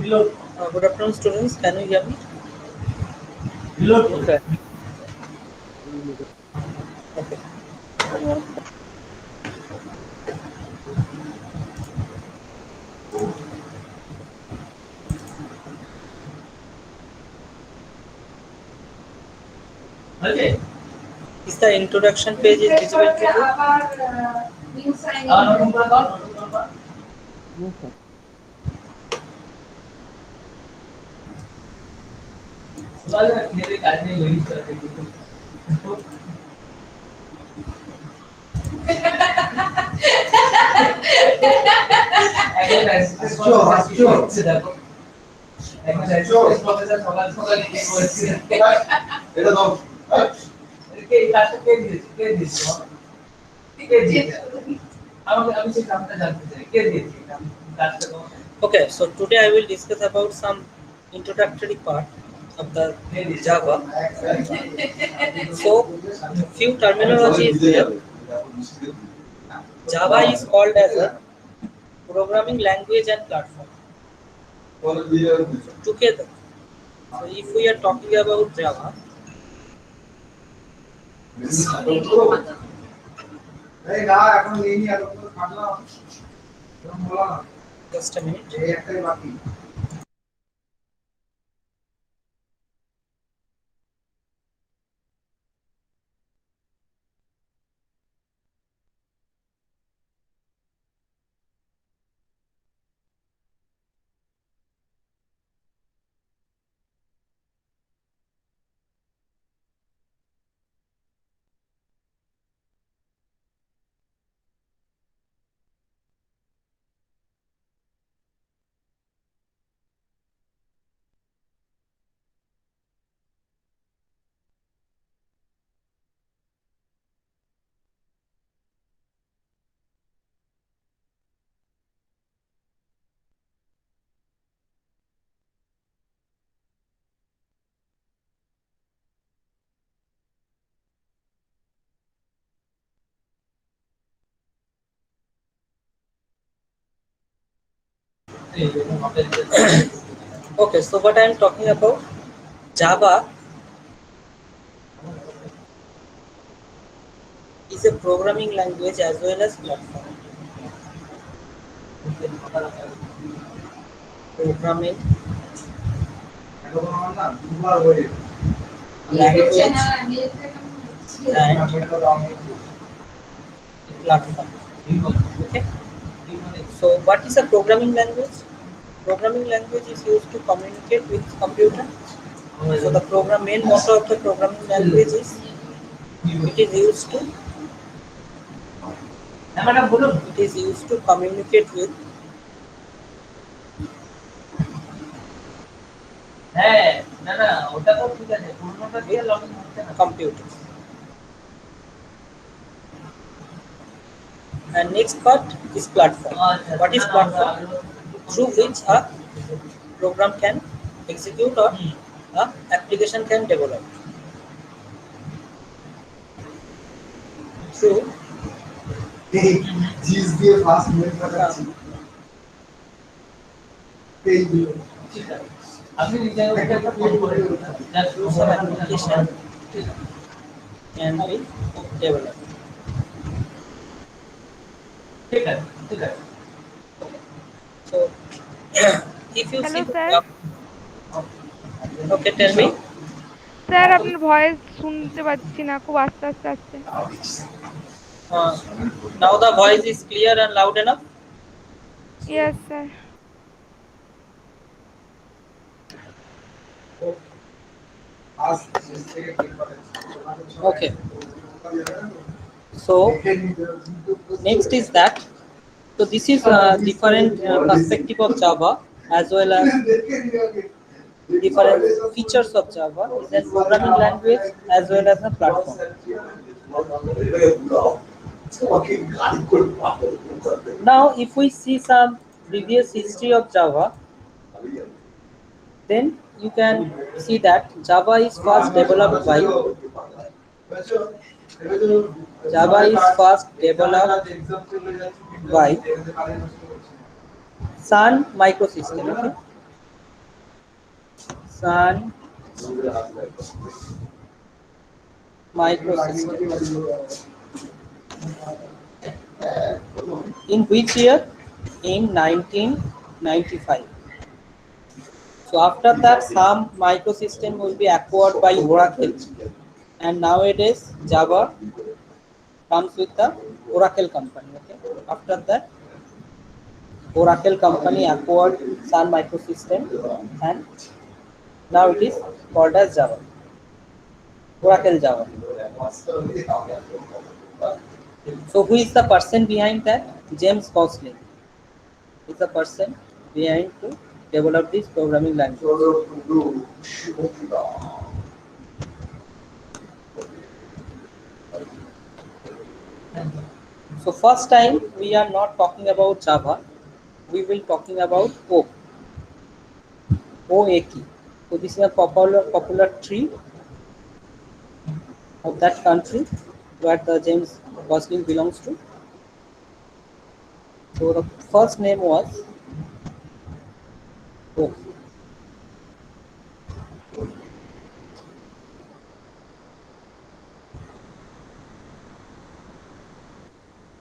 Good afternoon, students. Can you hear me? Yes, sir. Okay. Yes. Is the introduction page is visible to you? Yes, sir. Okay, so today I will discuss about some introductory part of the Java. So, few terminology is there. Java is called as a programming language and platform together. So, if we are talking about Java, just a minute. Okay, so what I am talking about Java is a programming language as well as platform. Programming language and platform. Okay. So what is a programming language? Programming language is used to communicate with computer. So the main motto of the programming language is it is used to communicate with computers. And next part is platform. What is platform? Through which a program can execute or a application can develop. Through through some application can be developed. So if you see Hello, the sir. okay, tell me. Sir আপনার voice শুনতে পাচ্ছি না, খুব আস্তে আস্তে আসছে। Uh, now the voice is clear and loud enough. Yes sir. Okay. So next is that. So this is a different perspective of Java as well as different features of Java. Is a programming language as well as a platform. Now, if we see some previous history of Java, then you can see that Java is first developed by Sun Microsystem. Okay? Sun Microsystem. In which year? In 1995. So after that, some microsystem will be acquired by Oracle, and nowadays Java comes with the Oracle company. Okay. After that, Oracle company acquired Sun Microsystem, and now it is called as Java. Oracle Java. So who is the person behind that? James Gosling is the person behind to develop this programming language. So first time we are not talking about Java, we will talking about OAK. So this is a popular tree of that country where the James Gosling belongs to. So the first name was Oak.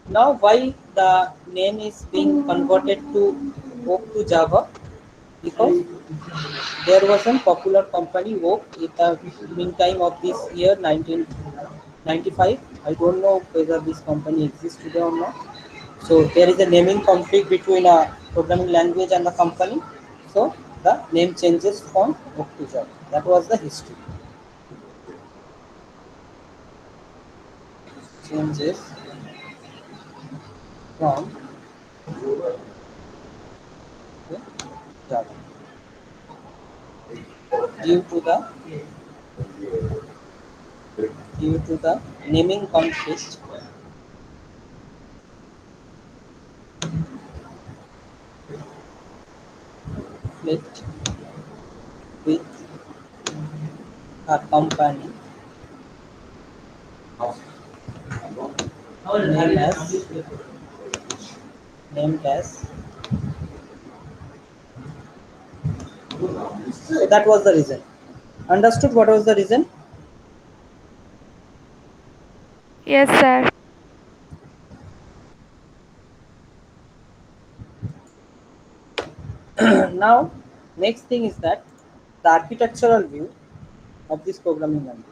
Now why the name is being converted to Oak to Java? Because there was a popular company Oak in the meantime of this year 1995. I don't know whether this company exists today or not. So there is a naming conflict between a programming language and the company. So the name changes from Oak to Java. That was the history. Changes from to Java due to the naming conflict with with a company named as named as so that was the reason. Understood what was the reason? Yes, sir. Now next thing is that the architectural view of this programming language.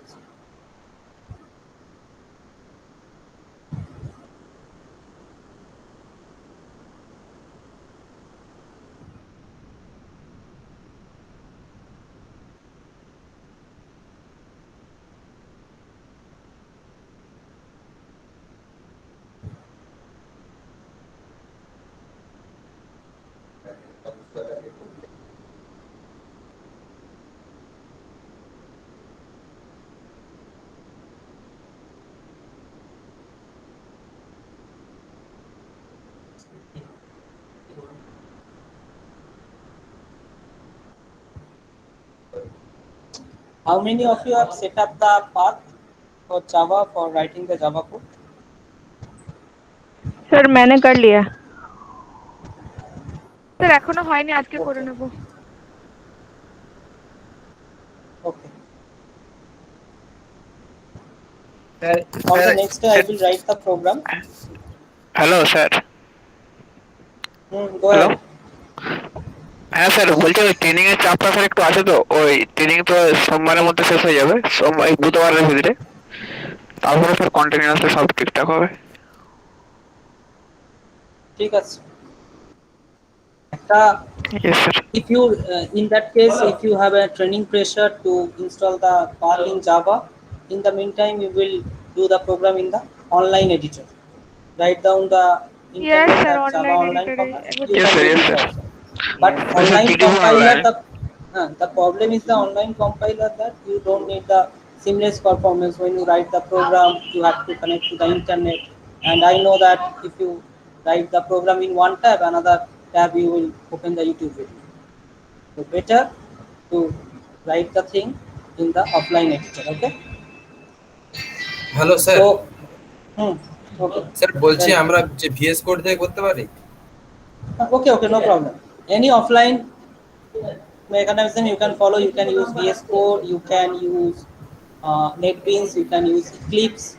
How many of you have set up the path for Java for writing the Java code? Sir मैंने कर लिया sir এখনো হয়নি আজকে করে Okay, নেব okay. Sir On sir the next day, I sir will write the program. Hello sir Go hello ahead. হ্যাঁ sir বলছি ওই ট্রেনিং এর চাপটা স্যার একটু আছে তো ওই ট্রেনিং তো সোমবারের মধ্যে শেষ হয়ে যাবে এই বুধবারের ভিতরে তারপরে স্যার কন্টিনিউয়াসলি সব ঠিকঠাক হবে ঠিক আছে একটা yes sir if you in that case if you have a training pressure to install the path in Java, in the meantime you will do the program in the online editor. Write down the yes internet sir that Java online online এডিটরে compiler. একবার You yes can sir do yes this sir also. But sir online শিখে compiler, অনলাইনে the problem is the online compiler that you don't need the seamless performance when you write the program. You have to connect to the internet, and I know that if you write the program in one tab, another tab you will open the YouTube video. So better to write the thing in the offline editor. Okay. Hello sir So, hmm, okay. Sir বলছি Tell me. আমরা যে VS code দিয়ে করতে পারি Okay, okay, no problem. Any offline. mechanism you can follow. You can use VS Code, you can use NetBeans, you can use Eclipse,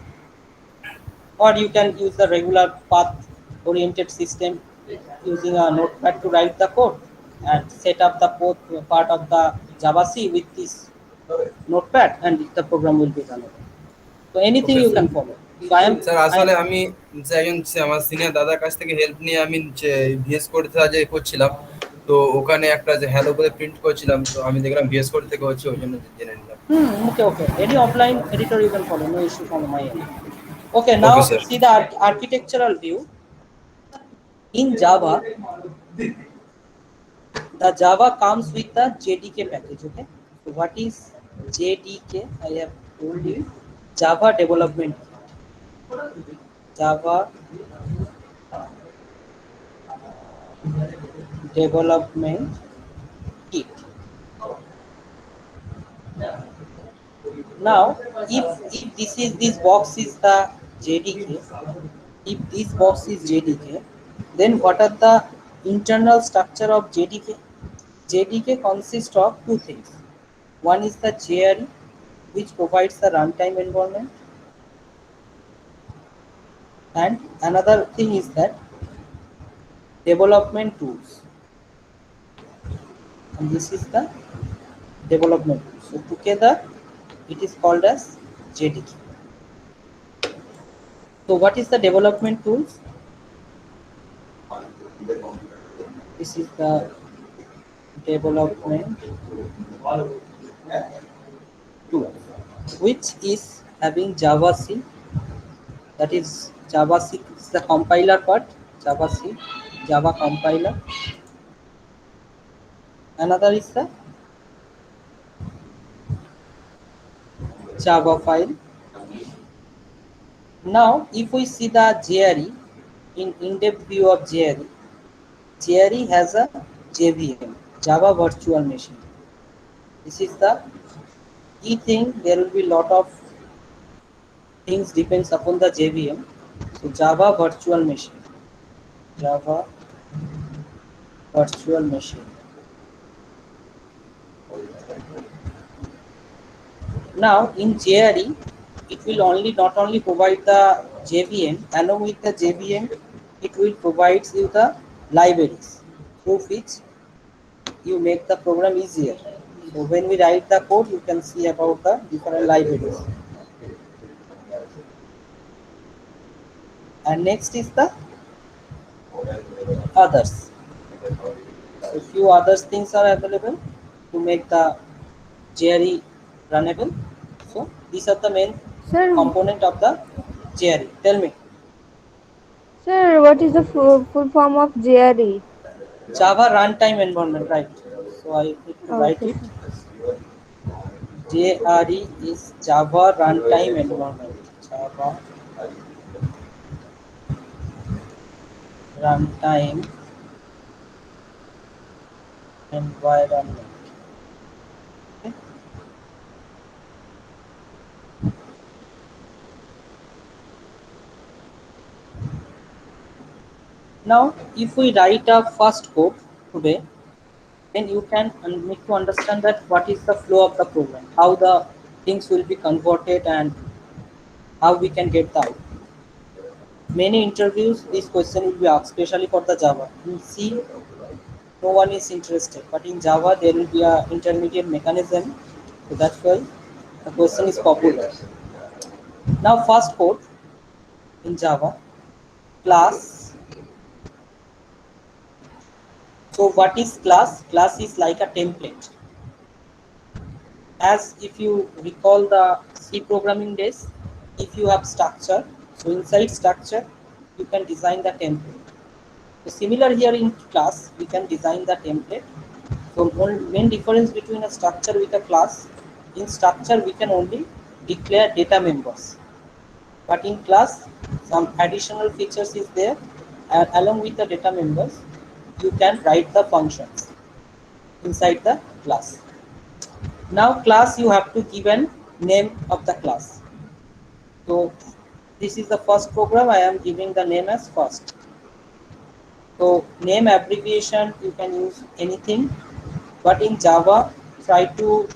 or you can use the regular path oriented system using a notepad to write the code and set up the code part of the Java C with this notepad, and the program will be run. So anything okay you sir. can follow. So sir I am আসলে আমি যে আমার senior দাদার কাছ থেকে help নিয়ে আমি যে ভিএস কোড যে করছিলাম, তো ওখানে একটা যে হ্যালো বলে প্রিন্ট করছিলাম, তো আমি দেখলাম ভিএস কোড থেকে হচ্ছে, ওই জন্য জেনে নিলাম। okay. Any offline editor you can follow, no issue from my end. Okay, now okay sir. see the architectural view in Java. The Java comes with the JDK package. Okay, so what is JDK? I have told you, Java Development Kit. Java Development Kit. Now, if this box is the JDK, if this box is JDK, then what are the internal structure of JDK? JDK consists of two things. One is the JRE, which provides the runtime environment, and another thing is that development tools, and this is the development tools. So together it is called as JDK. So what is the development tools? This is the development tool, which is having Java C. That is Java C is the compiler part. Java C, Java compiler. Another is the Java file. Now, if we see the JRE, in-depth view of JRE, JRE has a JVM, Java Virtual Machine. This is the key thing. There will be lot of things depends upon the JVM. So Java Virtual Machine, Java Virtual Machine. Now in JRE, it will not only provide the JVM, along with the JVM, it will provide you the libraries through which you make the program easier. So when we write the code, you can see about the different libraries. And next is the others. So few other things are available to make the JRE runnable. So these are the main Sir, component of the JRE. Tell me. sir, what is the full form of JRE? Java runtime environment, right? So I need to write Okay, it. sir. JRE is Java runtime environment. Java runtime environment. Okay. Now, if we write a first code today, then you can need to understand that what is the flow of the program, how the things will be converted, and how we can get the output. Many interviews, this question will be asked, especially for the Java. In C, no one is interested, but in Java, there will be a intermediate mechanism. So that's why the question is popular. Now, first code in Java, class. So what is class? Class is like a template. As if you recall the C programming days, if you have structure, so inside structure, you can design the template. So similar here in class, we can design the template. So one main difference between a structure with a class, in structure we can only declare data members, but in class some additional features is there, and along with the data members, you can write the functions inside the class. Now class, you have to give a name of the class. So this is the first program. I am giving the name as first. So name abbreviation, you can use anything. But in Java, try to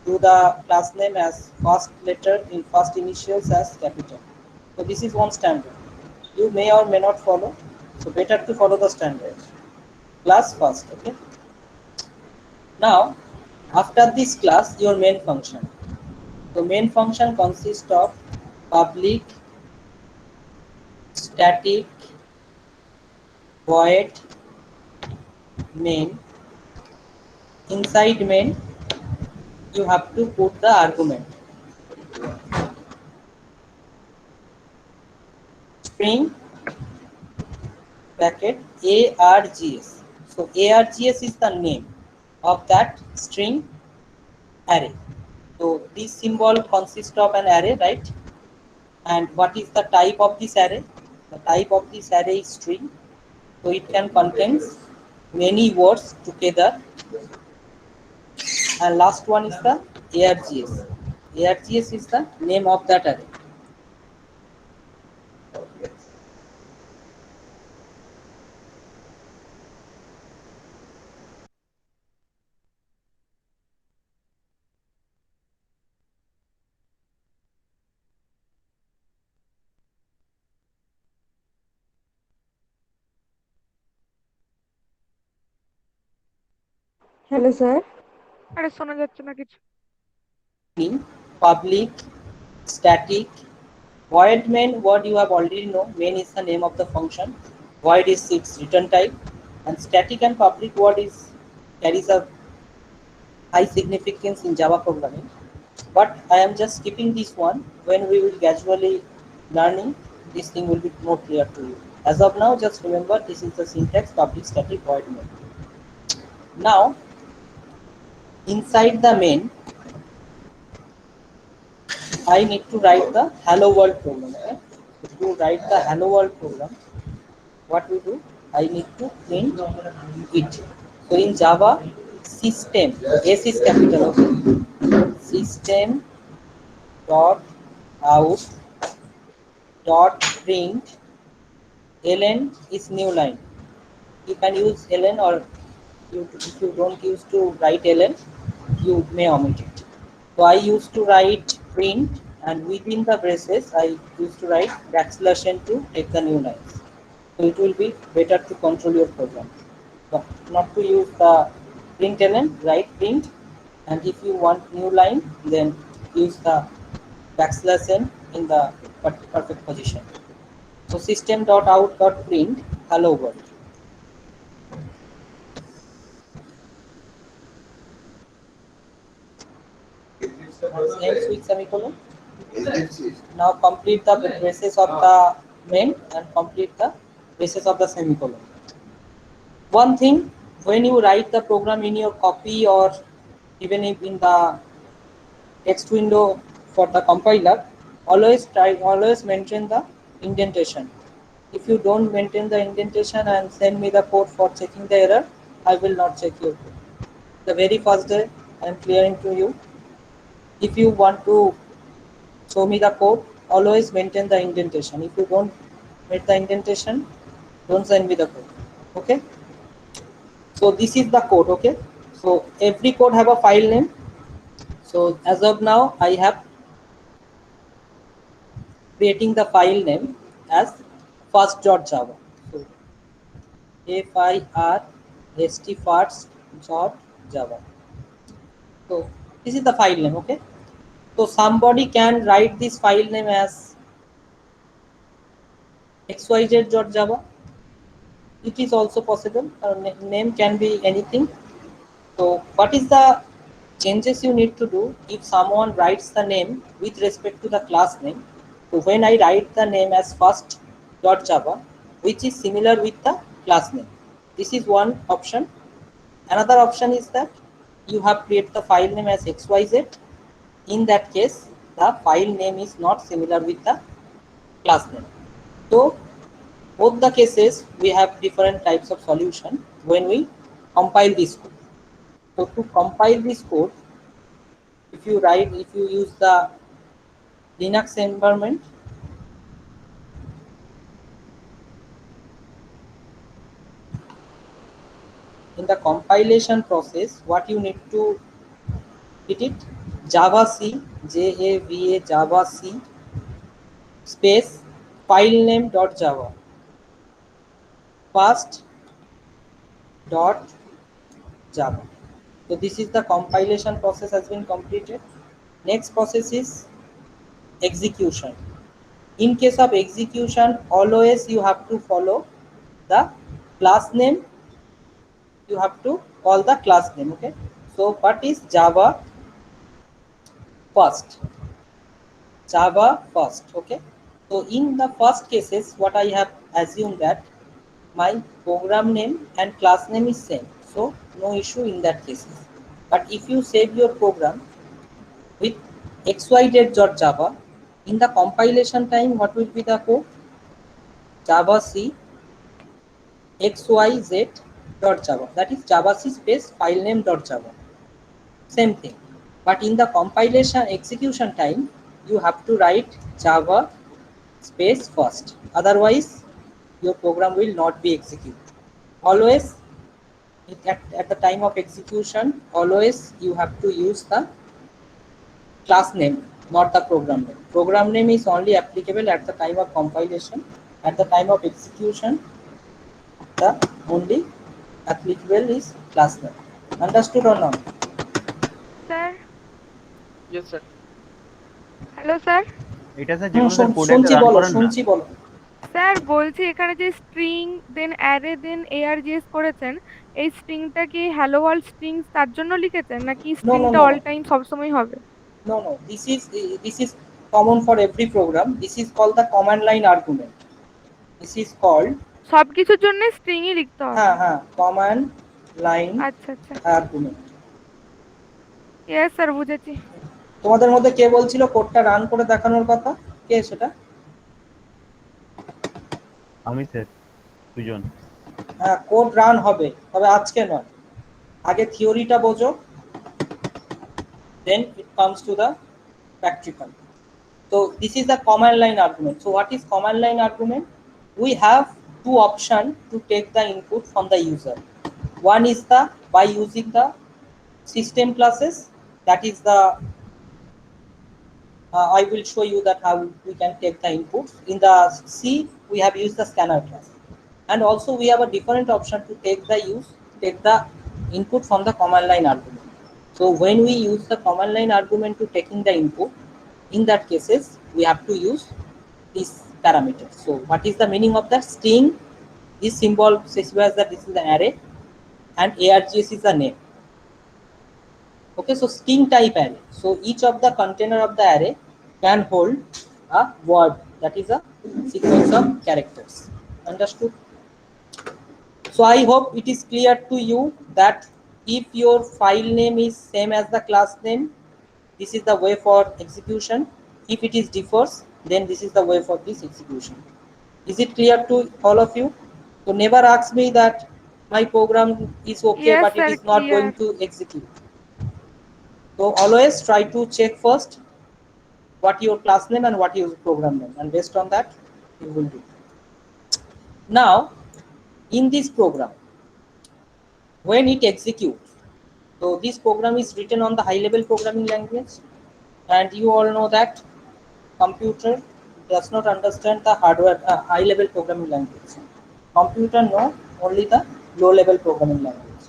do the class name as first letter in first initials as capital. So this is one standard. You may or may not follow. So better to follow the standard. Class first, okay? Now, after this class, your main function. The main function consists of public, static, void, main. Inside main, you have to put the argument. String bracket args. So args is the name of that string array. So this symbol consists of an array, right? And what is the type of this array? The type of this array is string. So it can contain many words together. And last one is the args. Args is the name of that array. Hello sir. আরে শোনা যাচ্ছে না কিছু। Public, static, void main, what you have already know, main is the name of the function, void is its return type, and static and public word is carries a high significance in Java programming. But I am just skipping this one. When we will gradually learning, this thing will be more clear to you. As of now, just remember this is the syntax public, static, void main. Now, inside the main, I need to write the hello world program. Okay? To write the hello world program, what we do? I need to print it. So in Java, system, S is capital, okay? System dot out dot print ln is new line. You can use ln, or if you don't use to write ln, you may omit it. So I used to write print, and within the braces I used to write backslash n to take the new lines. So it will be better to control your program. But not to use the print ln, write print, and if you want new line, then use the backslash n in the perfect position. So system.out.print hello world. Ends with semicolon. Now complete the braces of the main and complete the braces of the semicolon. One thing, when you write the program in your copy, or even if in the text window for the compiler, always maintain the indentation. If you don't maintain the indentation and send me the code for checking the error, I will not check your code. The very first day I am clearing to you. If you want to show me the code, always maintain the indentation. If you don't make the indentation, don't send me the code. Okay? So this is the code. Okay? So every code have a file name. So as of now, I have creating the file name as first.java. So first.java. So this is the file name. Okay? So somebody can write this file name as xyz.java. It is also possible. Name can be anything. So what is the changes you need to do if someone writes the name with respect to the class name? So when I write the name as first.java, which is similar with the class name, this is one option. Another option is that you have created the file name as xyz. In that case, the file name is not similar with the class name. So both the cases, we have different types of solution when we compile this code. So to compile this code, if you use the Linux environment, in the compilation process, what you need to hit it, Java C, Java Java C space file name dot java first dot java. So this is the compilation process has been completed. Next process is execution. In case of execution, always you have to follow the class name. You have to call the class name. Okay. So what is Java first? Java first. Okay. So in the first cases, what I have assumed that my program name and class name is same. So no issue in that cases. But if you save your program with xyz.java, in the compilation time, what will be the code? Java C xyz.java. That is Java C space file name dot java. Same thing. But in the compilation execution time, you have to write Java space first. Otherwise, your program will not be executed. Always at the time of execution, always you have to use the class name, not the program name. Program name is only applicable at the time of compilation. At the time of execution, the only applicable is class name. Understood or not? Sir, Yes, sir. Hello sir. এটা sir যেকোনো sir code একটা শুনছি run বলো, করেন না। শুনছি বলো। Sir বলছি এখানে যে স্ট্রিং দেন অ্যারে দেন args করেছেন, এই স্ট্রিংটা কি হ্যালো ওয়ার্ল্ড স্ট্রিংস তার জন্য লিখেছেন নাকি No, no, স্ট্রিংটা no, all no, time সবসময় হবে? no, no. This is common for every program. This is called the command line argument. This is called সবকিছুর জন্য স্ট্রিংই লিখতে হবে? command line আচ্ছা আচ্ছা, argument. ইয়েস স্যার বুঝেছি। তোমাদের মধ্যে কে বলছিল কোডটা রান করে দেখানোর কথা? কে সেটা? আমি স্যার দুজন। হ্যাঁ, কোড রান হবে, তবে আজকে নয়। আগে থিওরিটা বোঝো, then it comes to the practical. So this is the command line argument. So what is command line argument? We have two options to take the input from the user. One is the by using the system classes, that is the I will show you that how we can take the input. In the C, we have used the scanner class, and also we have a different option to take the input from the command line argument. So when we use the command line argument to taking the input, in that cases we have to use this parameter. So what is the meaning of that? String, this symbol specifies that this is the array, and args is the name. Okay, so string type array. So each of the container of the array can hold a word, that is a sequence of characters. Understood? So I hope it is clear to you that if your file name is same as the class name, this is the way for execution. If it is differs, then this is the way for this execution. Is it clear to all of you? So never ask me that my program is okay, Yes, but it sir, is not clear. going to execute. So always try to check first what your class name and what your program name, and based on that you will do. Now in this program, when it executes, so this program is written on the high level programming language, and you all know that computer does not understand the hardware high level programming language. Computer know only the low level programming language.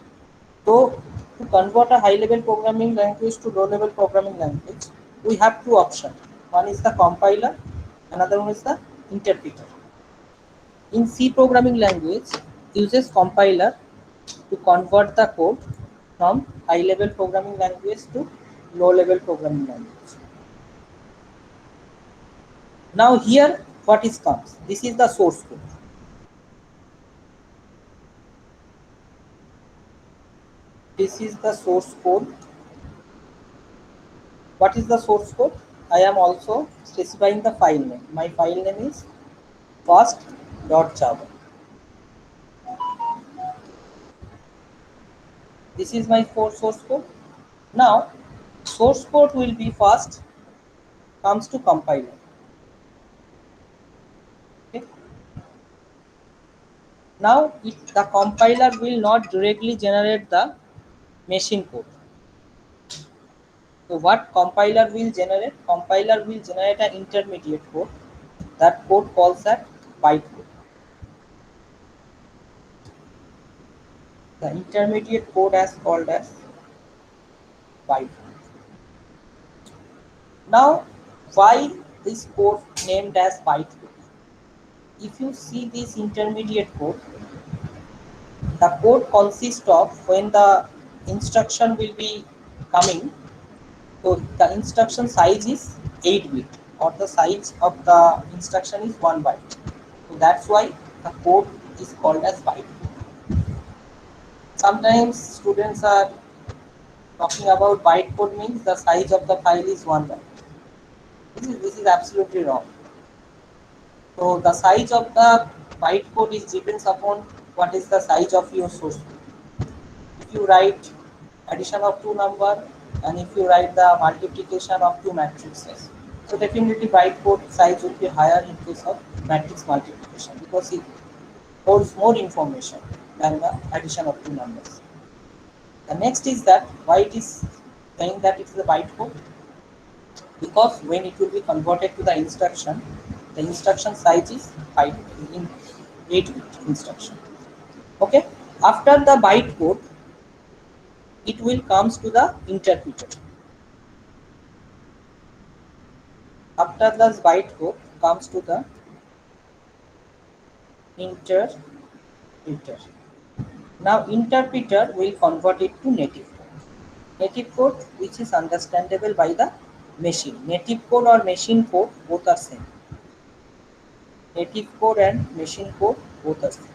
So to convert a high level programming language to low level programming language, we have two options. One is the compiler, another one is the interpreter. In C programming language, uses compiler to convert the code from high level programming language to low level programming language. Now here what is comes? This is the source code. This is the source code. What is the source code? I am also specifying the file name. My file name is first.java. This is my source code. Now source code will be first comes to compiler. Okay. Now the compiler will not directly generate the machine code. So what compiler will generate? Compiler will generate an intermediate code. That code calls that bytecode. The intermediate code is called as bytecode. Now, why this code named as bytecode? If you see this intermediate code, the code consists of when the instruction will be coming. So the instruction size is 8 bit, or the size of the instruction is 1 byte. So that's why the code is called as bytecode. Sometimes students are talking about bytecode means the size of the file is 1 byte. This is absolutely wrong. So the size of the bytecode is depends upon what is the size of your source code. If you write addition of two number, and if you write the multiplication of two matrices, so definitely bytecode size will be higher in case of matrix multiplication, because it holds more information than the addition of two numbers. The next is that why it is saying that it is a bytecode, because when it will be converted to the instruction size is 5 in 8-bit instruction. Okay, after the bytecode, it will comes to the interpreter. After the bytecode comes to the interpreter. Now interpreter will convert it to native code. Native code which is understandable by the machine. Native code or machine code both are same. Native code and machine code both are same.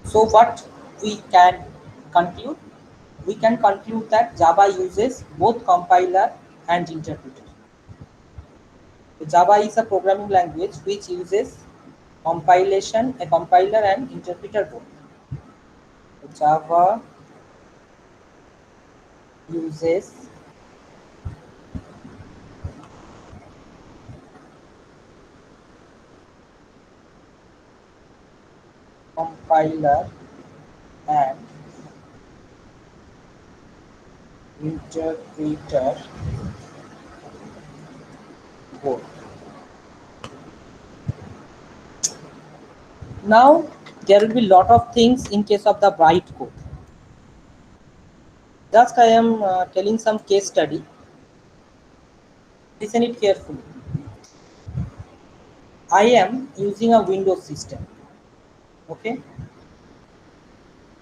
So what we can conclude? We can conclude that Java uses both compiler and interpreter. So Java is a programming language which uses a compiler and interpreter both. So Java uses compiler and interpreter both. Now there will be lot of things in case of the bytecode. Just I am telling some case study. Listen it carefully. I am using a Windows system. Okay.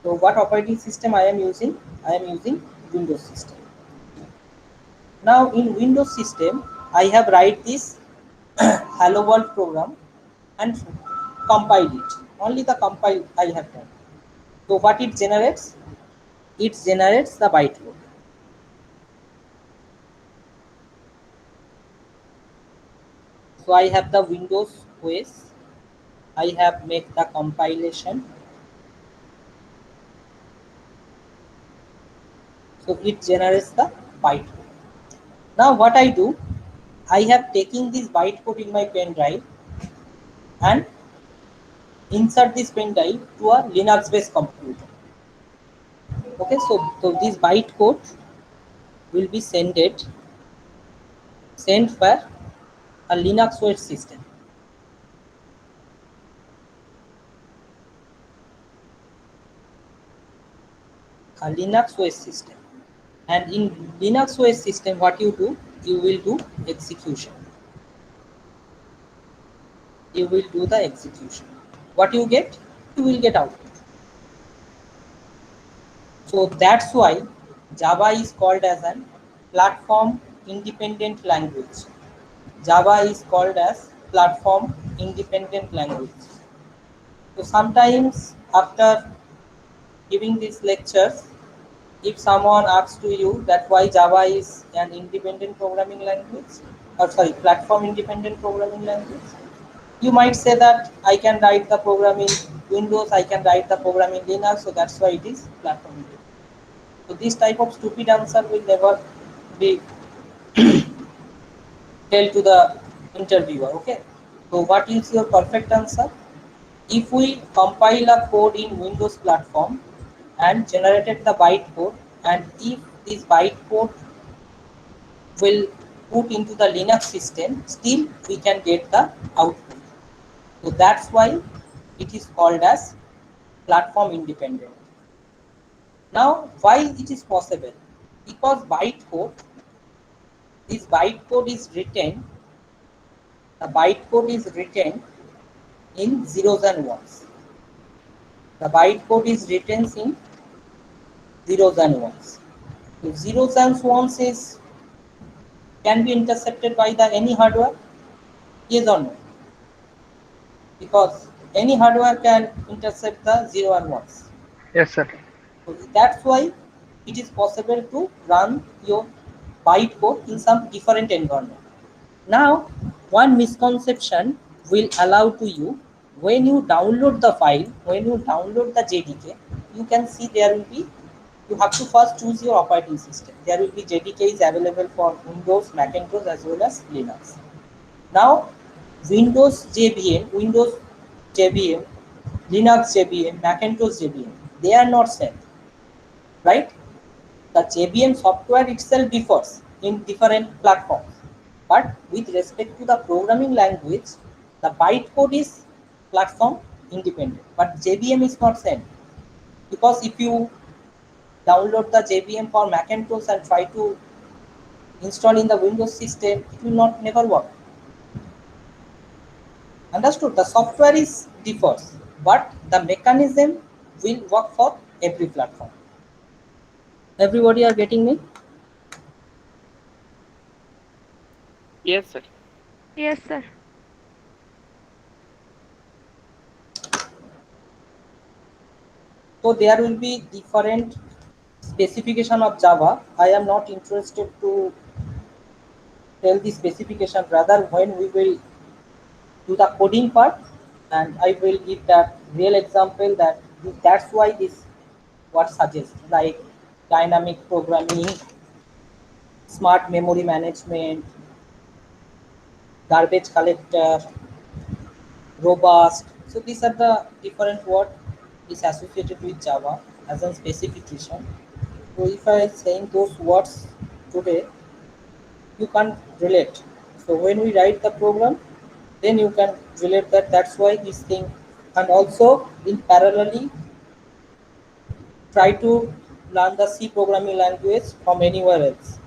So what operating system I am using? I am using Windows system. Now in Windows system, I have write this hello world program and compile it. Only the compile I have done. So what it generates? It generates the bytecode. So I have the Windows OS. I have made the compilation. So it generates the bytecode. Now what I do? I have taken this bytecode in my pen drive and insert this pen drive to a Linux based computer. Okay, so this bytecode will be sent for a Linux OS system. A Linux OS system. And in Linux OS system, what you do? You will do execution. You will do the execution. What you get? You will get output. So that's why Java is called as a platform independent language. Java is called as platform independent language. So sometimes after giving these lectures, if someone asks to you that why Java is an independent programming language, or sorry, platform independent programming language, you might say that I can write the program in Windows, I can write the program in Linux, so that's why it is platform independent. So this type of stupid answer will never be tell to the interviewer. Okay. So what is your perfect answer? If we compile a code in Windows platform and generated the bytecode, and if this bytecode will put into the Linux system, still we can get the output. So that's why it is called as platform independent. Now, why it is possible? Because bytecode, this bytecode is written, the bytecode is written in zeros and ones. The bytecode is written in zeros and ones. So zeros and ones is can be intercepted by the any hardware? Yes or no? Because any hardware can intercept the 0 and 1s. Yes, sir. So that's why it is possible to run your bytecode in some different environment. Now, one misconception will allow to you, when you download the file, when you download the JDK, you can see there will be, you have to first choose your operating system. There will be JDK is available for Windows, Macintosh as well as Linux. Now, Windows JVM, Linux JVM, Macintosh JVM, they are not same, right? The JVM software itself differs in different platforms, but with respect to the programming language, the bytecode is platform independent, but JVM is not same, because if you download the JVM for Macintosh and try to install in the Windows system, it will not never work. Understood? The software is differs, but the mechanism will work for every platform. Everybody are getting me? Yes, sir. Yes, sir. So there will be different specification of Java. I am not interested to tell the specification. Rather, when we will do the coding part, and I will give that real example that that's why this what suggests like dynamic programming, smart memory management, garbage collector, robust. So these are the different what is associated with Java as a specification. So if I saying those words today, you can't relate. So when we write the program, then you can relate that. That's why this thing, and also in parallelly try to learn the C programming language from anywhere else.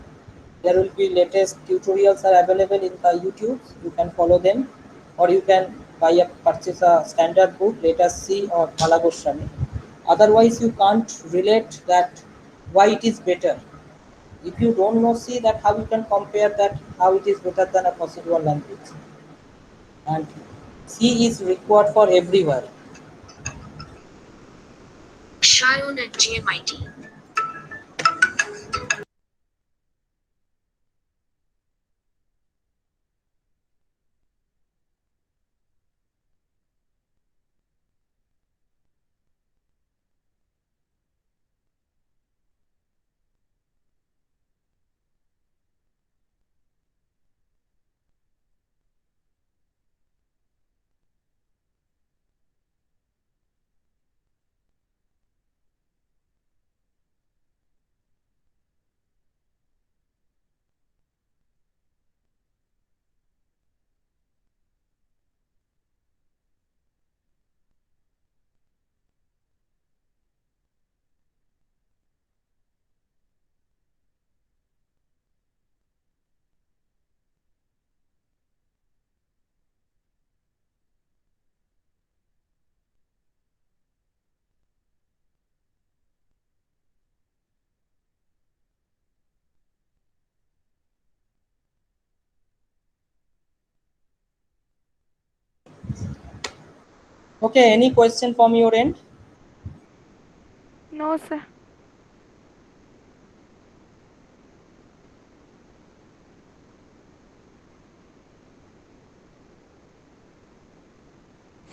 There will be latest tutorials are available in the YouTube. You can follow them, or you can purchase a standard book, let us see, or Malagoswami. Otherwise, you can't relate that why it is better. If you don't know C, that how you can compare that how it is better than a possible language. And C is required for everywhere. Shion at GMIT. Okay, any question from your end? No, sir.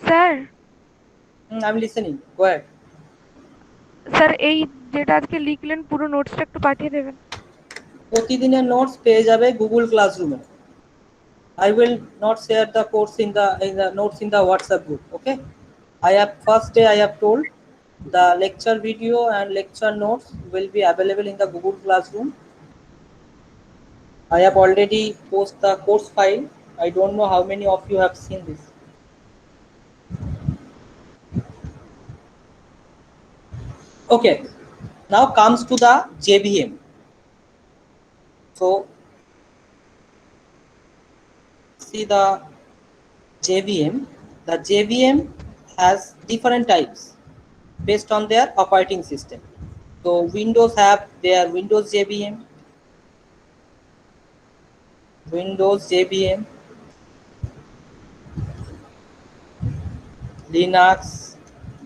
Sir I'm listening. Go ahead. Sir এই যেটা আজকে লিখলেন পুরো নোটসটা একটু পাঠিয়ে দেবেন। প্রতিদিনের notes পেয়ে যাবে গুগল ক্লাসরুমে। I will not share the course in the notes in the WhatsApp group. Okay. I have first day I have told the lecture video and lecture notes will be available in the Google Classroom. I have already posted the course file. I don't know how many of you have seen this. Okay, now comes to the JVM. So see the JVM. The JVM has different types based on their operating system. So Windows have their Windows JVM, Linux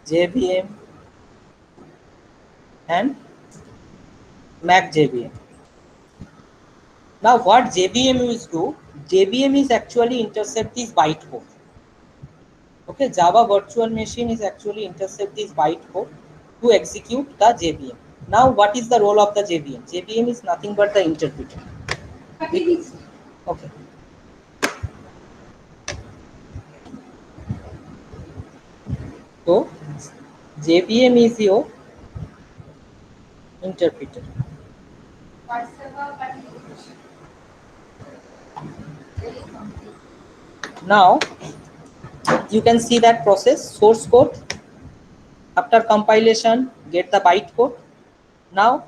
JVM, and Mac JVM. Now what JVM is do? JVM is actually intercept this bytecode. Okay, Java virtual machine is actually intercept this bytecode to execute the JVM. Now what is the role of the JVM? JVM is nothing but the interpreter. Okay. So JVM is your interpreter. Now you can see that process source code. After compilation, get the bytecode. Now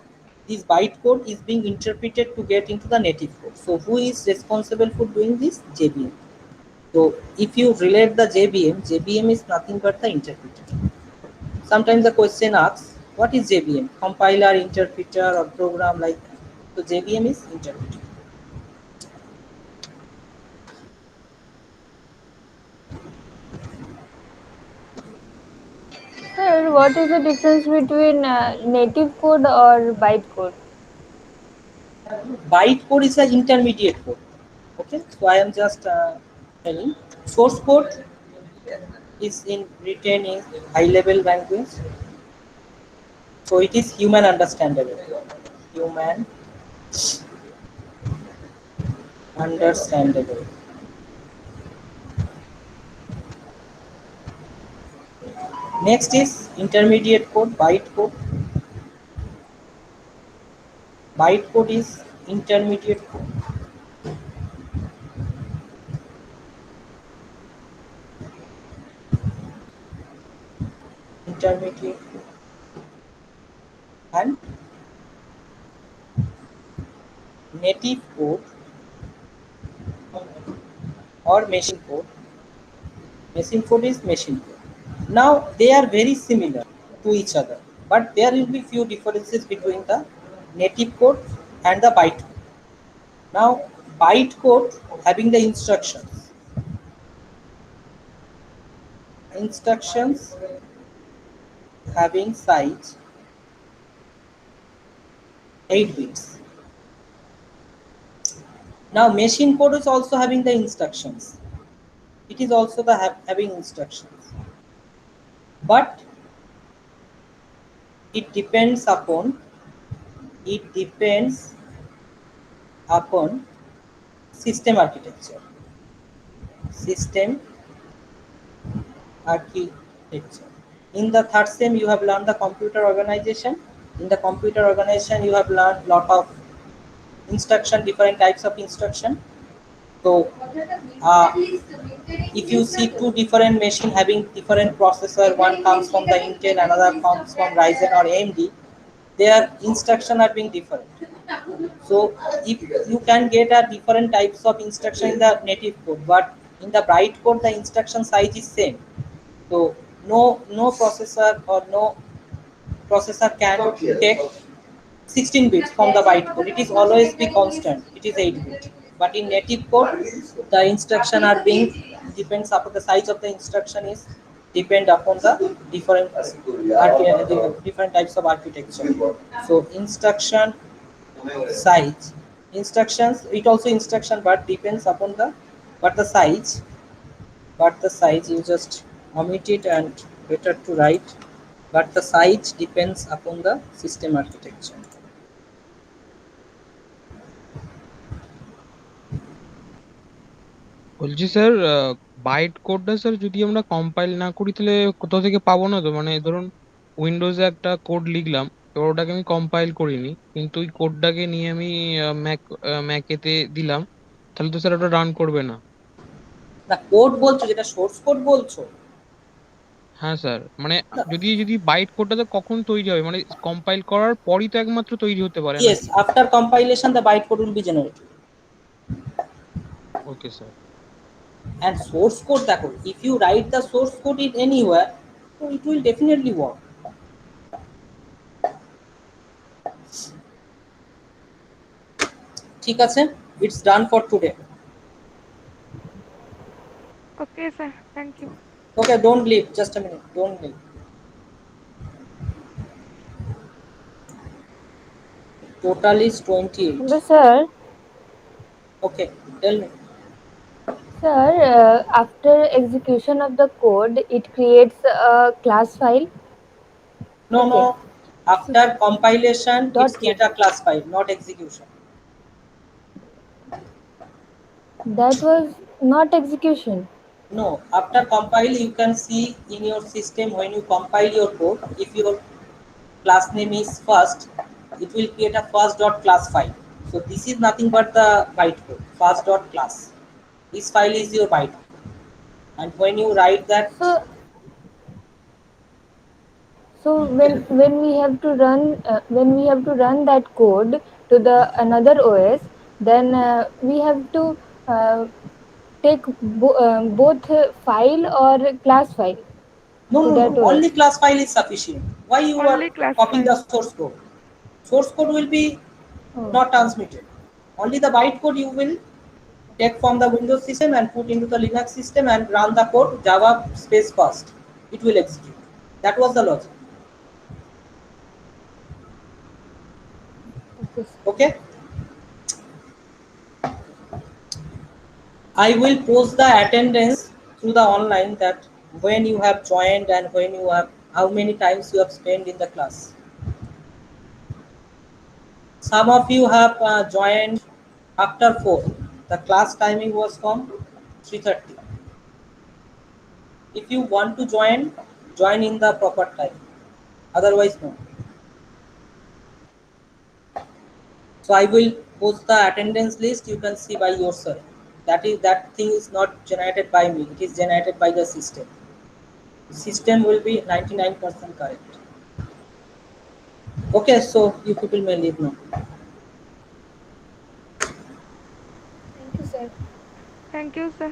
this bytecode is being interpreted to get into the native code. So who is responsible for doing this? JVM. So if you relate the JVM, JVM is nothing but the interpreter. Sometimes the question asks, what is JVM? Compiler, interpreter, or program like that. So JVM is interpreter. Sir, what is the difference between native code or bytecode? Bytecode is an intermediate code. Okay, so I am just telling. Source code is in written in high level language. So it is human understandable. Human understandable. Next is intermediate code, bytecode. Bytecode is intermediate code. Intermediate code. And native code or machine code. Machine code is machine code. Now they are very similar to each other, but there will be few differences between the native code and the bytecode. Now bytecode having the instructions. Instructions having size 8 bits. Now machine code is also having the instructions. It is also the having instructions, but it depends upon system architecture. System architecture. In the third sem, you have learned the computer organization. In the computer organization, you have learned lot of instruction, different types of instruction. So if you see two different machine having different processor, one comes from the Intel, another comes from Ryzen or AMD, their instruction are being different. So if you can get a different types of instruction in the native code, but in the bytecode the instruction size is same. So no processor or no processor can take 16 bits from the bytecode. It is always be constant. It is 8 bit. But in native code, the instruction are being depends upon the size of the instruction is depend upon the different types of architecture. So instruction size, instructions, it also instruction but depends upon the size you just omit it and better to write, but the size depends upon the system architecture. বলছি sir byte কোডটা sir যদি আমরা compile না করি তাহলে কোথাও থেকে পাবো না তো? মানে ধরুন উইন্ডোজে একটা কোড লিখলাম, এবার ওটাকে আমি কম্পাইল করিনি, কিন্তু ওই কোডটাকে নিয়ে আমি ম্যাকেতে দিলাম, তাহলে তো স্যার ওটা রান করবে না। না, কোড বলছো যেটা সোর্স কোড বলছো? হ্যাঁ স্যার, মানে না, যদি যদি বাইট কোডটা তো কখন তৈরি হবে, মানে কম্পাইল করার পরই তো একমাত্র তৈরি হতে পারে yes, নাকি? after compilation the bytecode will be generated. Okay sir. And source code দেখো, if you write the source code in anywhere, so it will definitely work. ঠিক আছে, it's done for today. Okay, sir. Thank you. Okay, don't leave, just a minute, don't leave. Total is 28. Hello, sir. Okay, tell me. Sir, after execution of the code, it creates a class file. No, Okay. no, after compilation Dot it's create a class file, not execution. That was not execution. No, after compile you can see in your system when you compile your code, if your class name is first, it will create a first dot class file. So this is nothing but the bytecode, first dot class. This file is your bytecode. And when you write that, So when we have to run that code to the another OS, then we have to take both file or class file no, to no, that no, only OS. class file is sufficient. Why you are Only class copying the file. source code? Source code will be Oh, not transmitted. Only the bytecode you will take from the Windows system and put into the Linux system and run the code Java space first. It will execute. That was the logic. okay, sir. Okay. I will post the attendance through the online, that when you have joined and when you have, how many times you have spent in the class. Some of you have joined after 4. The class timing was from 3:30. If you want to join in the proper time. Otherwise, no. So I will post the attendance list. You can see by yourself. That thing is not generated by me. It is generated by the system. The system will be 99% correct. Okay, so you people may leave now. Thank you, sir. Thank you, sir.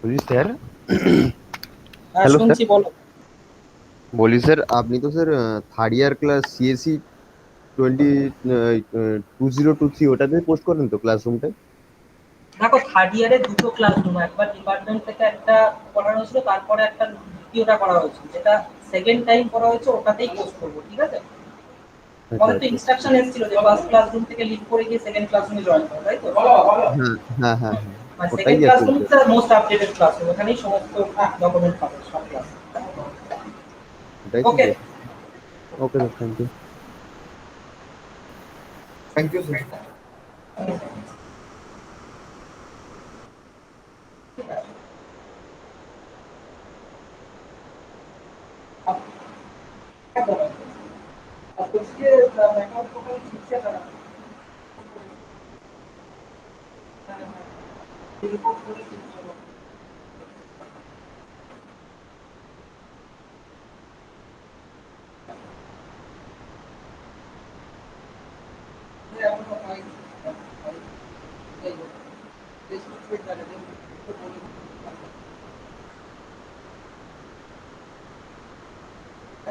বলি sir, হ্যাঁ, hello sir, শুনছি, বলো। বলি sir আপনি তো sir third year class CSC 2023 ওটাতে post করেন তো ক্লাসরুমটা? দেখো, থার্ড ইয়ারে দুটো ক্লাসরুম, একবার ডিপার্টমেন্ট থেকে একটা করানো হয়েছিল, তারপরে একটা দ্বিতীয়টা করা হয়েছিল, যেটা সেকেন্ড টাইম করা হয়েছে, ওটাতেই পোস্ট করবো, ঠিক আছে? আচ্ছা আমাদের তো আচ্ছা, ইনস্ট্রাকশন এসেছিল যে ফার্স্ট ক্লাসরুম থেকে লিভ করে গিয়ে সেকেন্ড ক্লাসরুমে জয়েন করো, তাই তো? হ্যাঁ হ্যাঁ হ্যাঁ হ্যাঁ, আর ওটাই সেকেন্ড আছে ক্লাসরুম স্যার। হচ্ছে মোস্ট আপডেটেড ক্লাসরুম, ওখানেই সমস্ত ডকুমেন্ট পাবে, সব ক্লাস। ওটাই তো ওকে। বলছি। Okay sir, thank you. Thank you sir.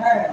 হ্যাঁ,